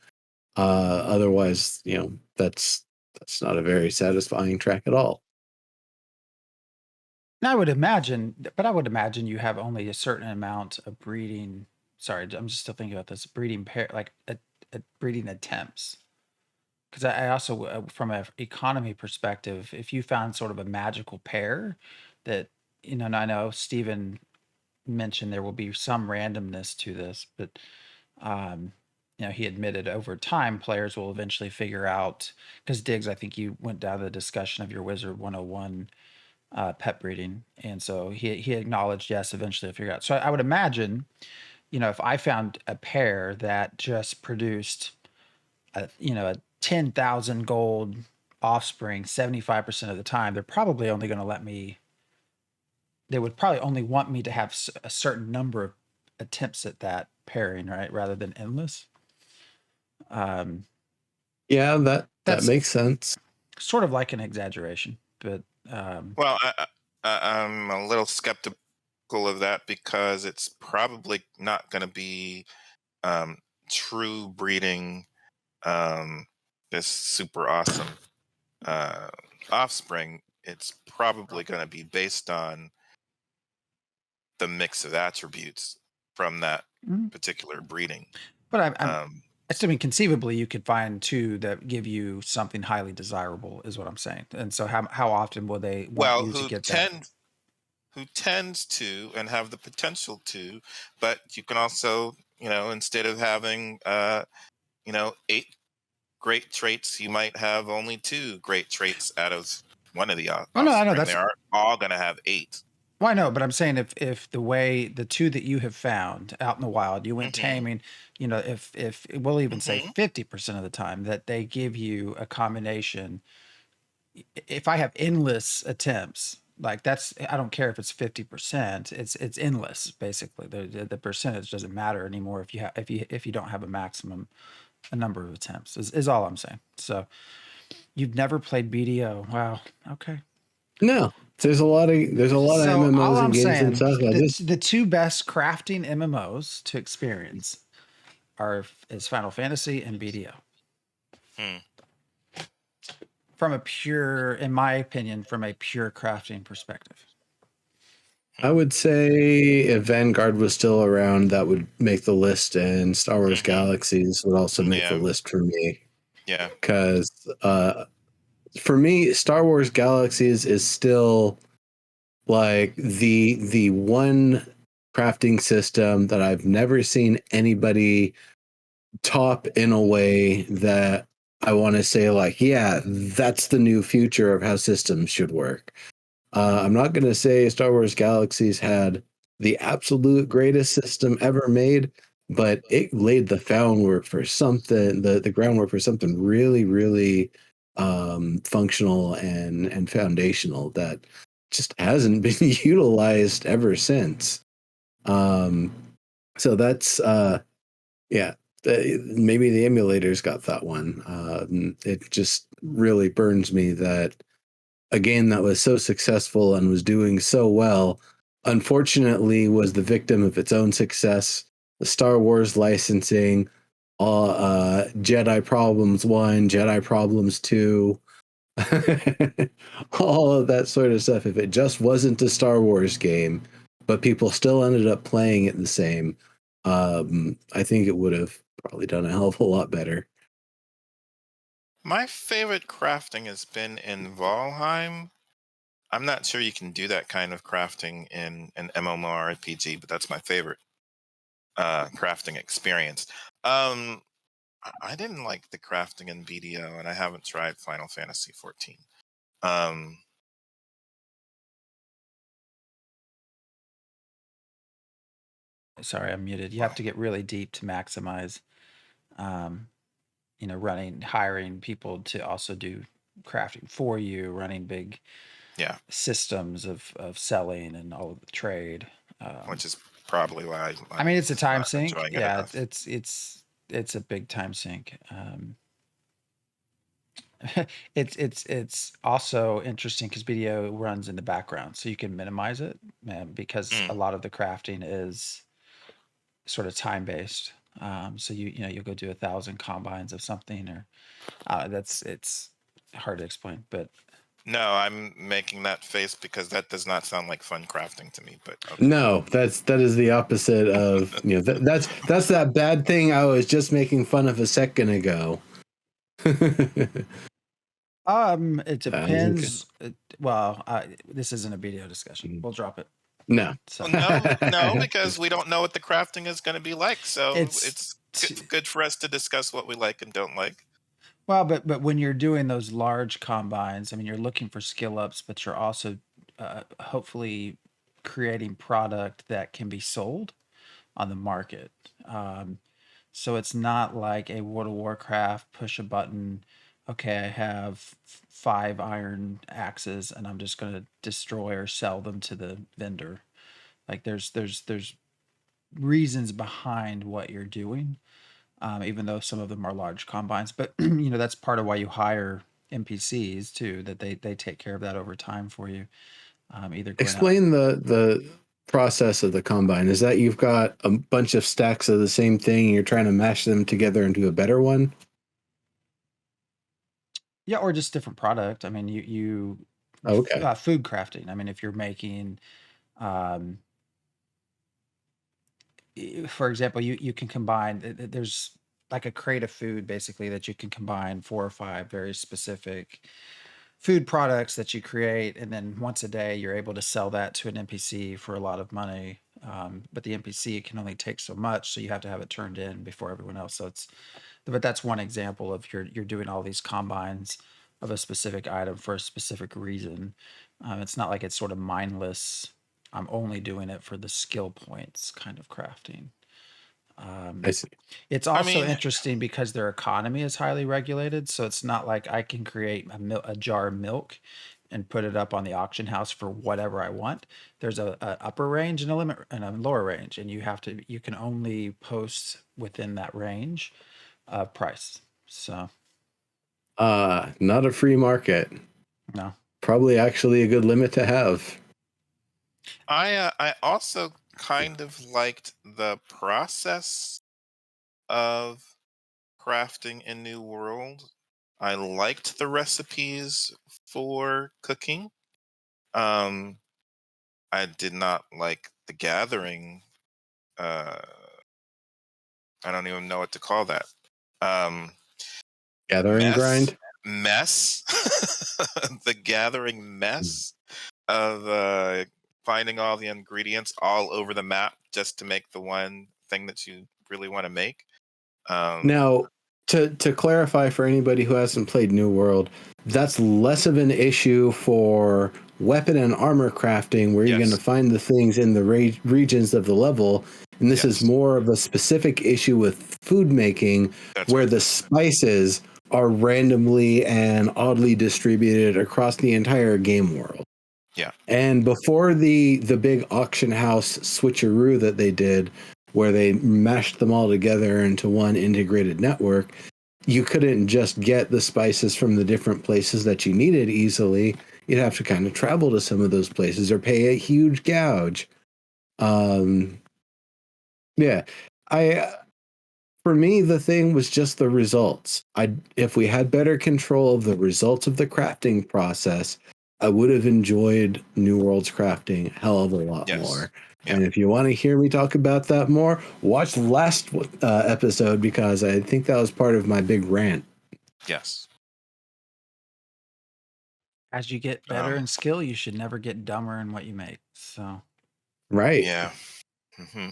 Otherwise, that's not a very satisfying track at all. And I would imagine you have only a certain amount of breeding. Sorry, I'm just still thinking about this breeding pair, like a breeding attempts. Because I also, from an economy perspective, if you found sort of a magical pair that, and I know Stephen mentioned there will be some randomness to this, but he admitted over time players will eventually figure out. Because Diggs, I think you went down the discussion of your Wizard 101 pet breeding, and so he acknowledged, yes, eventually they'll figure out. So I would imagine, if I found a pair that just produced a 10,000 gold offspring 75% of the time, they're probably only going to let me. They would probably only want me to have a certain number of attempts at that pairing, right, rather than endless. Yeah, that That's makes sense. sort of like an exaggeration, but Well, I'm a little skeptical of that because it's probably not going to be true breeding this super awesome offspring. It's probably going to be based on the mix of attributes from that particular breeding. But I mean, conceivably, you could find two that give you something highly desirable, is what I'm saying. And so, how often will they want you to get that? Who tends to and have the potential to, but you can also, instead of having, 8 great traits, you might have only 2 great traits out of one of the Oh no, I know offspring. that's. They aren't all going to have 8. Well, I know, but I'm saying if the two that you have found out in the wild, you went taming, if we'll even say 50% of the time that they give you a combination. If I have endless attempts, like that's, I don't care if it's 50%, it's endless basically. The percentage doesn't matter anymore if you don't have a number of attempts is all I'm saying. So you've never played BDO. Wow. Okay. No, there's a lot of So MMOs all and I'm games and saying, stuff. the two best crafting MMOs to experience is Final Fantasy and BDO. In my opinion, from a pure crafting perspective. I would say if Vanguard was still around, that would make the list, and Star Wars Galaxies would also make the list for me. Yeah. Because for me, Star Wars Galaxies is still like the one crafting system that I've never seen anybody top in a way that I want to say, like, yeah, that's the new future of how systems should work. I'm not going to say Star Wars Galaxies had the absolute greatest system ever made, but it laid the groundwork for something, the groundwork for something really, really functional and foundational that just hasn't been utilized ever since. So that's yeah. Maybe the emulators got that one. It just really burns me that a game that was so successful and was doing so well, unfortunately, was the victim of its own success. The Star Wars licensing, Jedi Problems 1, Jedi Problems 2, all of that sort of stuff. If it just wasn't a Star Wars game, but people still ended up playing it the same, I think it would have probably done a hell of a lot better. My favorite crafting has been in Valheim. I'm not sure you can do that kind of crafting in an MMORPG, but that's my favorite crafting experience. I didn't like the crafting in BDO, and I haven't tried Final Fantasy 14. Sorry, I'm muted. You have to get really deep to maximize, hiring people to also do crafting for you, running big Yeah, systems of selling and all of the trade. which is probably why I mean, it's a time not sink. enjoying it Yeah, enough. it's a big time sink. It's also interesting because video runs in the background, so you can minimize it, because a Mm. lot of the crafting is sort of time based. So you'll go do 1,000 combines of something, or it's hard to explain, but No, I'm making that face because that does not sound like fun crafting to me. But okay. No, that is the opposite of that's that bad thing I was just making fun of a second ago. it think- depends. Well, this isn't a video discussion. We'll drop it. no. So No, because we don't know what the crafting is going to be like. So it's it's good for us to discuss what we like and don't like. well, but when you're doing those large combines, I mean, you're looking for skill ups, but you're also hopefully creating product that can be sold on the market. Um, so it's not like a World of Warcraft push a button. Okay, I have 5 iron axes, and I'm just going to destroy or sell them to the vendor. Like there's reasons behind what you're doing, even though some of them are large combines. But that's part of why you hire NPCs too, that they take care of that over time for you. Either going out. Explain the process of the combine. Is that you've got a bunch of stacks of the same thing and you're trying to mash them together into a better one? Yeah, or just different product. I mean, Okay. food crafting. I mean, if you're making, um, for example, you can combine. There's like a crate of food basically that you can combine 4 or 5 very specific food products that you create, and then once a day you're able to sell that to an NPC for a lot of money. But the NPC can only take so much, so you have to have it turned in before everyone else. So but that's one example of you're doing all these combines of a specific item for a specific reason. It's not like it's sort of mindless. I'm only doing it for the skill points kind of crafting. I see. It's I also mean, interesting because their economy is highly regulated, so it's not like I can create a jar of milk and put it up on the auction house for whatever I want. There's a upper range and a limit and a lower range, and you can only post within that range of price. So Not a free market. no. Probably actually a good limit to have. I also kind of liked the process of crafting in New World. I liked the recipes for cooking. Um, I did not like the gathering. Uh, I don't even know what to call that. Um, Gathering mess, grind. mess, the gathering mess of finding all the ingredients all over the map just to make the one thing that you really want to make. Now, to clarify for anybody who hasn't played New World, that's less of an issue for weapon and armor crafting, where you're Yes. going to find the things in the regions of the level. And this is Yes. more of a specific issue with food making, That's where right. the spices are randomly and oddly distributed across the entire game world. Yeah. And before the big auction house switcheroo that they did, where they mashed them all together into one integrated network, you couldn't just get the spices from the different places that you needed easily. You'd have to kind of travel to some of those places or pay a huge gouge. Yeah, for me, the thing was just the results. If we had better control of the results of the crafting process, I would have enjoyed New World's crafting a hell of a lot Yes. more. Yeah. And if you want to hear me talk about that more, watch the last episode, because I think that was part of my big rant. Yes. As you get better in skill, you should never get dumber in what you make. So Right. Yeah. Mm-hmm.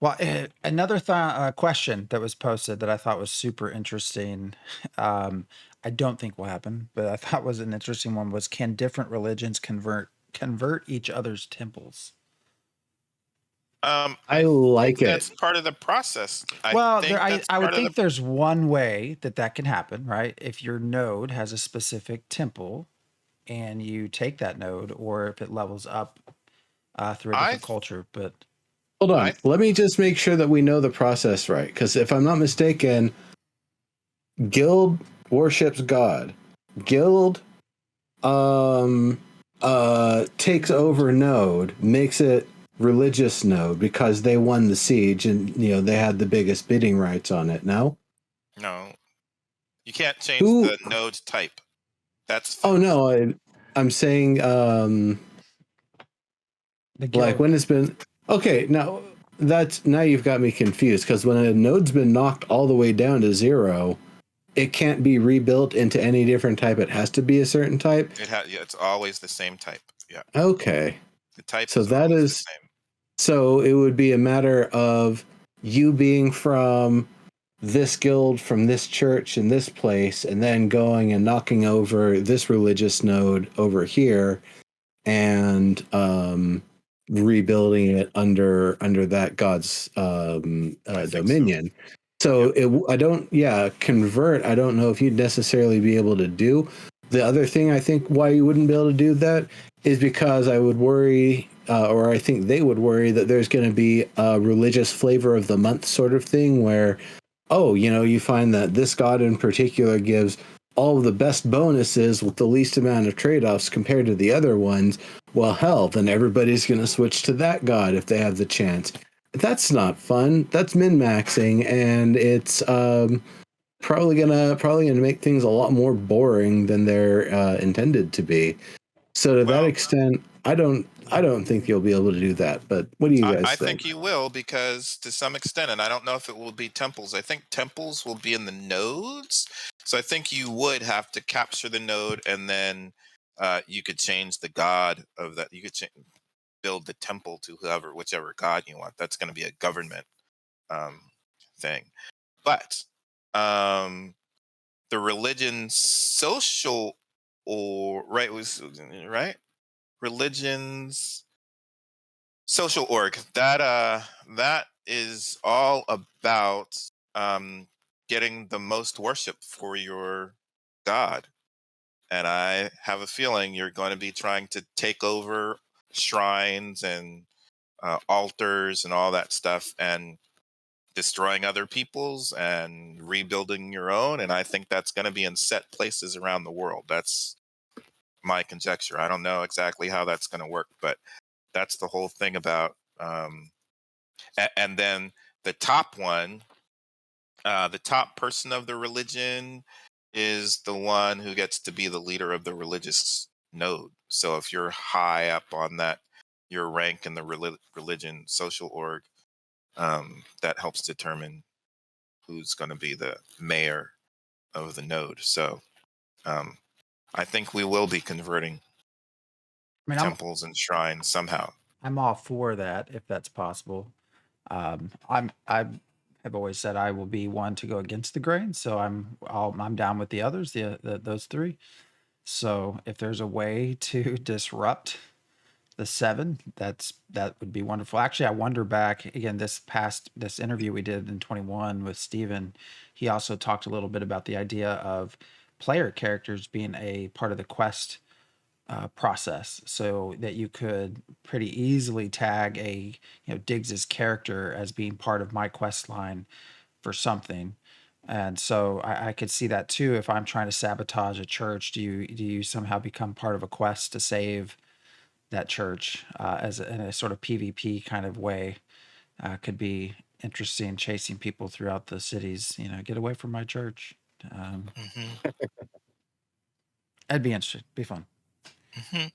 well, another question that was posted that I thought was super interesting. I don't think will happen, but I thought was an interesting one was, can different religions convert each other's temples? I like it. That's part of the process. I would think there's one way that can happen, right? If your node has a specific temple, and you take that node, or if it levels up through a I different culture. But Hold I on. Let me just make sure that we know the process right. Because if I'm not mistaken, guild worships God. Guild takes over node, makes it religious node because they won the siege and they had the biggest bidding rights on it. No? no, you can't change Who the node type. That's Oh fixed. no, I'm saying the like guild, when it's been okay, now you've got me confused because when a node's been knocked all the way down to 0, it can't be rebuilt into any different type. It has to be a certain type. Yeah, it's always the same type. Yeah, Okay. the type So is that always the is same. so it would be a matter of you being from this guild from this church in this place and then going and knocking over this religious node over here and rebuilding it under that god's I think so. dominion. So Yep. I don't, convert. I don't know if you'd necessarily be able to do. The other thing I think why you wouldn't be able to do that is because I would worry, or I think they would worry that there's going to be a religious flavor of the month sort of thing where, oh, you find that this god in particular gives all of the best bonuses with the least amount of trade-offs compared to the other ones. Well, hell, then everybody's going to switch to that god if they have the chance. That's not fun. That's min-maxing, and it's probably gonna make things a lot more boring than they're intended to be. So to that Well, extent, I don't think you'll be able to do that. But what do you guys I think? think you will because to some extent, and I don't know if it will be temples. I think temples will be in the nodes. So I think you would have to capture the node, and then you could change the god of that. You could build the temple to whichever god you want. That's going to be a government um, thing. But um, the religion social or right was right religions social org that is all about um getting the most worship for your god, and I have a feeling you're going to be trying to take over shrines and altars and all that stuff and destroying other people's and rebuilding your own, and I think that's going to be in set places around the world. That's my conjecture. I don't know exactly how that's going to work, but that's the whole thing about and then the top one, the top person of the religion is the one who gets to be the leader of the religious node. So if you're high up on that, your rank in the religion social org, that helps determine who's going to be the mayor of the node. So um, I think we will be converting I mean, temples and shrines somehow. I'm all for that if that's possible. I have always said I will be one to go against the grain, so I'm down with the others, those three. So if there's a way to disrupt the seven, that would be wonderful. Actually, I wonder back again this interview we did in 21 with Steven, he also talked a little bit about the idea of player characters being a part of the quest process, so that you could pretty easily tag Diggs's character as being part of my quest line for something. And so I could see that too. If I'm trying to sabotage a church, do you somehow become part of a quest to save that church in a sort of PvP kind of way? Could be interesting, chasing people throughout the cities. Get away from my church. Um, Hmm. that'd be interesting. Be fun. Hmm.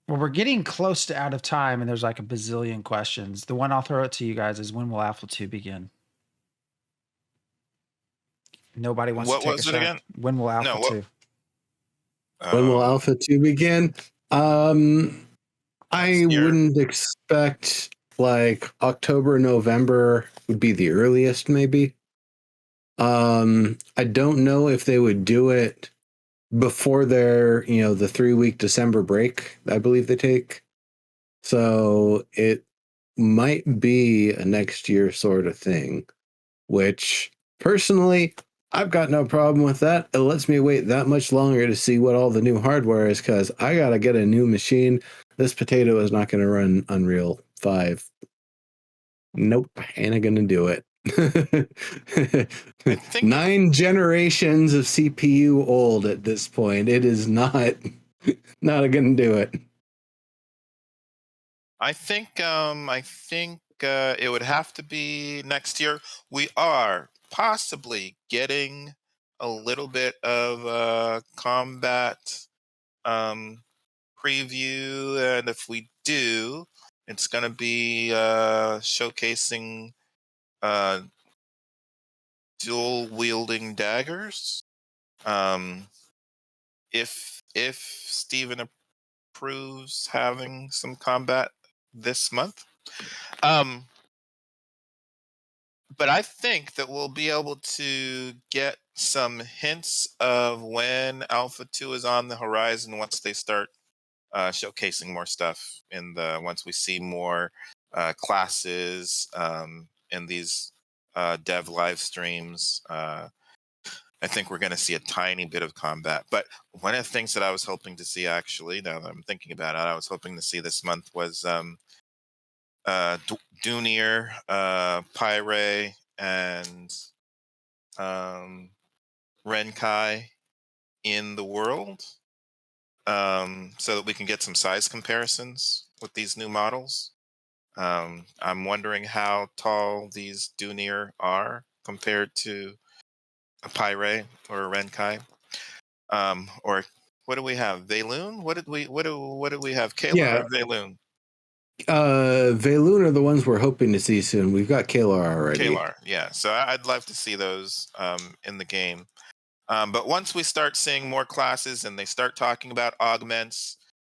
Well, we're getting close to out of time, and there's like a bazillion questions. The one I'll throw out to you guys is, when will Alpha 2 begin? Nobody wants to What take a was it shot. again? When will Alpha No, what? 2? When will Um, Alpha 2 begin? I next year. wouldn't expect like October, November would be the earliest, maybe. I don't know if they would do it before their, the 3-week December break, I believe they take. So it might be a next year sort of thing, which personally I've got no problem with that. It lets me wait that much longer to see what all the new hardware is because I gotta get a new machine. This potato is not going to run Unreal 5. Nope, ain't gonna do it. I think 9 generations of CPU old at this point. It is not gonna do it. I think it would have to be next year. We are possibly getting a little bit of combat preview, and if we do, it's going to be showcasing dual wielding daggers. If Steven approves having some combat this month. But I think that we'll be able to get some hints of when Alpha 2 is on the horizon once they start showcasing more stuff once we see more classes in these dev live streams. I think we're going to see a tiny bit of combat. But one of the things that I was hoping to see, actually, now that I'm thinking about it, I was hoping to see this month was Dunir, Pyre, and Renkai in the world, so that we can get some size comparisons with these new models. I'm wondering how tall these Dunir are compared to a Pyre or a Renkai. Or what do we have? Valoon? What did we have? Kayla Yeah. or Valoon? Valoon are the ones we're hoping to see soon. We've got Kalar already. Kalar, yeah. So I'd love to see those in the game. But once we start seeing more classes and they start talking about augments,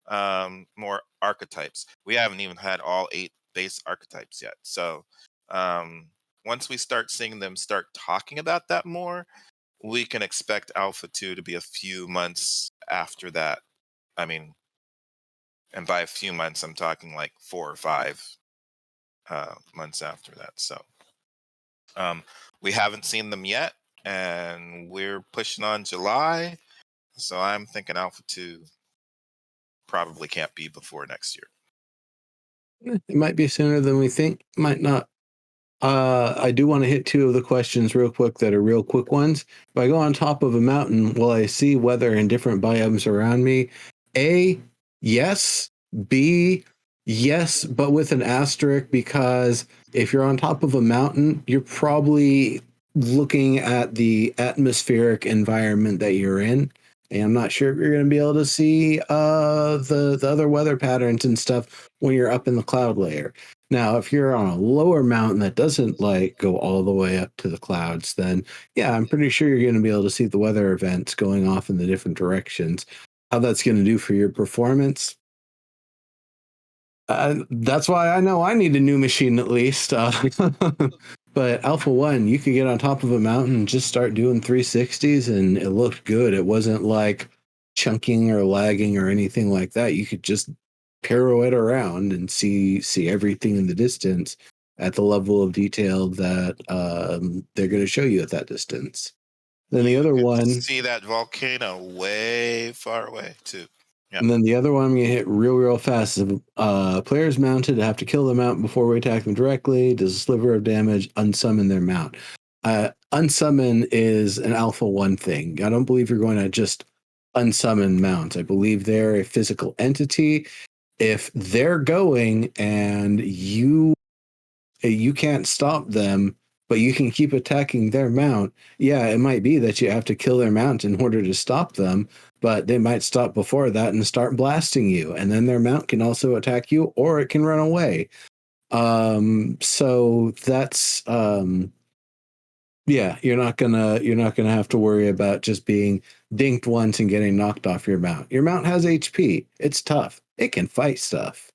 more archetypes. We haven't even had all 8 base archetypes yet. So once we start seeing them start talking about that more, we can expect Alpha 2 to be a few months after that. I mean, and by a few months, I'm talking like 4 or 5 months after that. So we haven't seen them yet, and we're pushing on July. So I'm thinking Alpha 2 probably can't be before next year. It might be sooner than we think. Might not. I do want to hit 2 of the questions real quick that are real quick ones. If I go on top of a mountain, will I see weather in different biomes around me? A, yes. B, yes, but with an asterisk, because if you're on top of a mountain, you're probably looking at the atmospheric environment that you're in. And I'm not sure if you're going to be able to see the other weather patterns and stuff when you're up in the cloud layer. Now, if you're on a lower mountain that doesn't like go all the way up to the clouds, then yeah, I'm pretty sure you're going to be able to see the weather events going off in the different directions. How that's going to do for your performance, that's why I know I need a new machine at least. But Alpha 1, you could get on top of a mountain and just start doing 360s, and it looked good. It wasn't like chunking or lagging or anything like that. You could just pirouette around and see everything in the distance at the level of detail that they're going to show you at that distance. Then the other one, see that volcano way far away too. Yeah. And then the other one I'm going to hit real fast is players mounted have to kill the mount before we attack them directly. Does a sliver of damage unsummon their mount? Unsummon is an Alpha 1 thing. I don't believe you're going to just unsummon mounts. I believe they're a physical entity. If they're going and you can't stop them, but you can keep attacking their mount, yeah, it might be that you have to kill their mount in order to stop them, but they might stop before that and start blasting you, and then their mount can also attack you, or it can run away. So that's yeah, you're not gonna have to worry about just being dinked once and getting knocked off your mount. Your mount has HP. It's tough. It can fight stuff.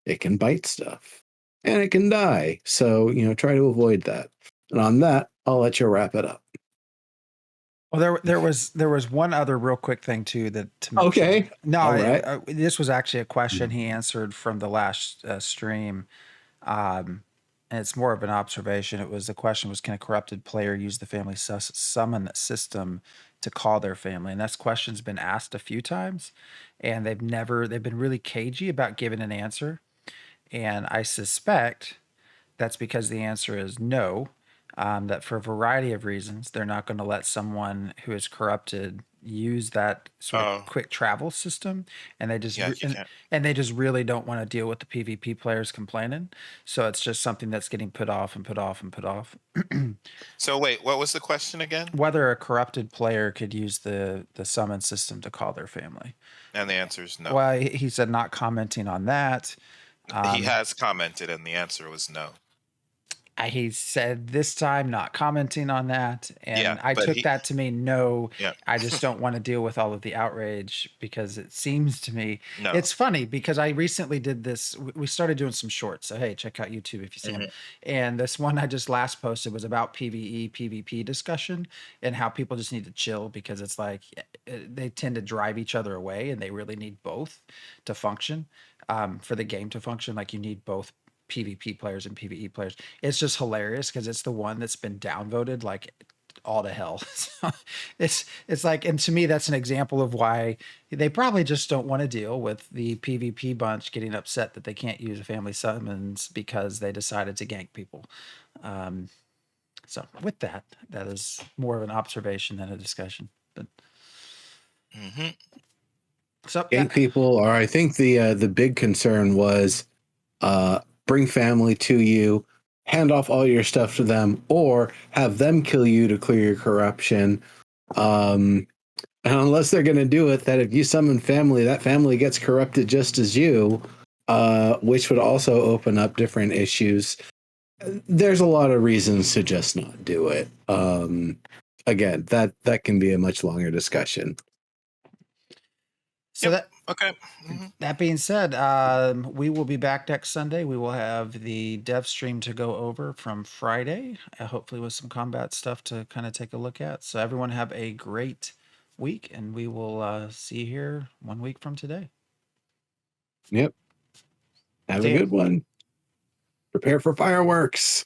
It can bite stuff. And it can die. So, try to avoid that. And on that, I'll let you wrap it up. Well, there was one other real quick thing too to mention. Okay. No, all right. This was actually a question he answered from the last stream, and and it's more of an observation. The question was, can a corrupted player use the family summon system to call their family? And that question's been asked a few times, and they've been really cagey about giving an answer. And I suspect that's because the answer is no. That for a variety of reasons, they're not going to let someone who is corrupted use that sort of Oh, quick travel system, and they just yeah, you can't. and they just really don't want to deal with the PvP players complaining. So it's just something that's getting put off and put off and put off. So wait, what was the question again? Whether a corrupted player could use the summon system to call their family. And the answer is no. Well, he said not commenting on that. He has commented, and the answer was no. He said this time not commenting on that, and Yeah, I but took he, that to mean no. yeah, I just don't want to deal with all of the outrage, because it seems to me no. it's funny because I recently did this. We started doing some shorts, so hey, check out YouTube if you see them. And this one I just last posted was about PvE PvP discussion and how people just need to chill, because it's like they tend to drive each other away, and they really need both to function. For the game to function, like you need both PvP players and PvE players. It's just hilarious because it's the one that's been downvoted like all to hell. So it's like, and to me that's an example of why they probably just don't want to deal with the PvP bunch getting upset that they can't use a family summons because they decided to gank people. So with that is more of an observation than a discussion. But so Gank people, or I think the big concern was bring family to you, hand off all your stuff to them, or have them kill you to clear your corruption. And unless they're going to do it, that if you summon family, that family gets corrupted just as you, which would also open up different issues. There's a lot of reasons to just not do it. Again, that can be a much longer discussion. So Yep. Okay. That being said, we will be back next Sunday. We will have the dev stream to go over from Friday, hopefully with some combat stuff to kind of take a look at. So everyone have a great week, and we will see you here 1 week from today. Yep. Have a good one. Prepare for fireworks.